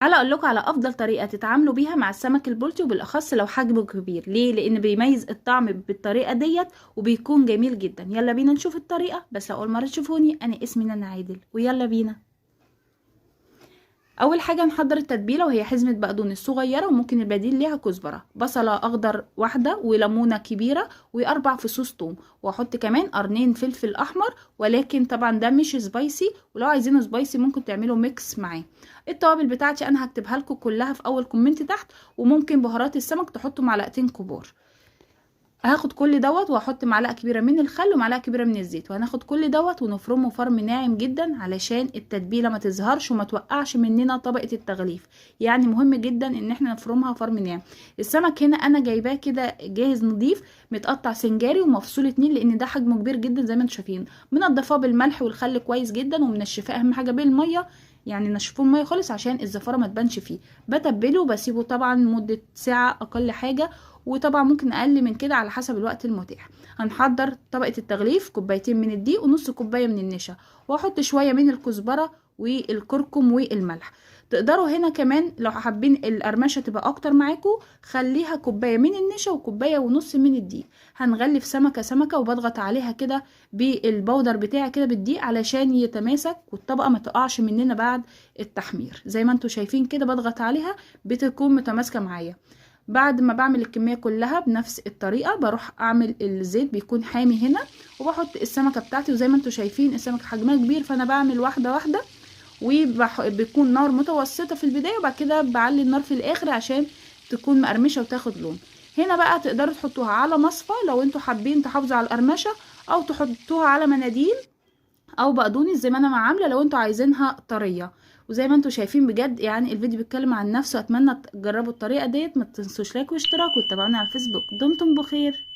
تعالى اقول لكم على افضل طريقه تتعاملوا بيها مع السمك البلطي، وبالاخص لو حجمه كبير. ليه؟ لان بيميز الطعم بالطريقه ديت وبيكون جميل جدا. يلا بينا نشوف الطريقه. بس لو اول مره تشوفوني، انا اسمي نانا عادل، ويلا بينا. اول حاجه نحضر التتبيله، وهي حزمه بقدونس صغيره، وممكن البديل ليها كزبره، بصله اخضر واحده، وليمونه كبيره، واربع فصوص ثوم، واحط كمان قرنين فلفل احمر، ولكن طبعا ده مش سبايسي، ولو عايزينه سبايسي ممكن تعملوا ميكس معاه. التوابل بتاعتي انا هكتبها لكم كلها في اول كومنت تحت، وممكن بهارات السمك تحطوا معلقتين كبار. هاخد كل دوت واحط معلقه كبيره من الخل ومعلقه كبيره من الزيت، وهناخد كل دوت ونفرمه فرم ناعم جدا علشان التتبيله ما تظهرش وما توقعش مننا طبقه التغليف. يعني مهم جدا ان احنا نفرمها فرم ناعم. السمك هنا انا جايباه كده جاهز نضيف، متقطع سنجاري ومفصول اتنين، لان ده حجمه كبير جدا زي ما انتم شايفين. منضفاه بالملح والخل كويس جدا، ومنشفاه اهم حاجه بالميه، يعني نشفوه الميه خالص عشان الزفاره ما تبانش فيه. بتبله وبسيبه طبعا مده ساعه اقل حاجه، وطبعا ممكن اقل من كده على حسب الوقت المتاح. هنحضر طبقة التغليف: كوبايتين من الدقيق ونص كوباية من النشا، واحط شوية من الكزبرة والكركم والملح. تقدروا هنا كمان لو حابين القرمشة تبقى اكتر معاكم، خليها كوباية من النشا وكوباية ونص من الدقيق. هنغلف سمكة سمكة، وبضغط عليها كده بالبودر بتاعي كده بالدقيق علشان يتماسك والطبقة ما تقعش مننا بعد التحمير. زي ما انتم شايفين كده بضغط عليها بتكون متماسكة معايا. بعد ما بعمل الكمية كلها بنفس الطريقة، بروح اعمل الزيت بيكون حامي هنا، وبحط السمكة بتاعتي. وزي ما انتم شايفين السمكة حجمها كبير، فانا بعمل واحدة واحدة، وبيكون نار متوسطة في البداية، وبعد كده بعلي النار في الاخر عشان تكون مقرمشة وتاخد لون. هنا بقى تقدروا تحطوها على مصفى لو انتوا حابين تحافظوا على القرمشة، او تحطوها على مناديل او بقدونس زي ما انا ما عامله لو انتوا عايزينها طريه. وزي ما انتوا شايفين بجد يعني الفيديو بيتكلم عن نفسه. اتمنى تجربوا الطريقه ديت. ما تنسوش لايك واشتراك، وتتابعوني على الفيسبوك. دمتم بخير.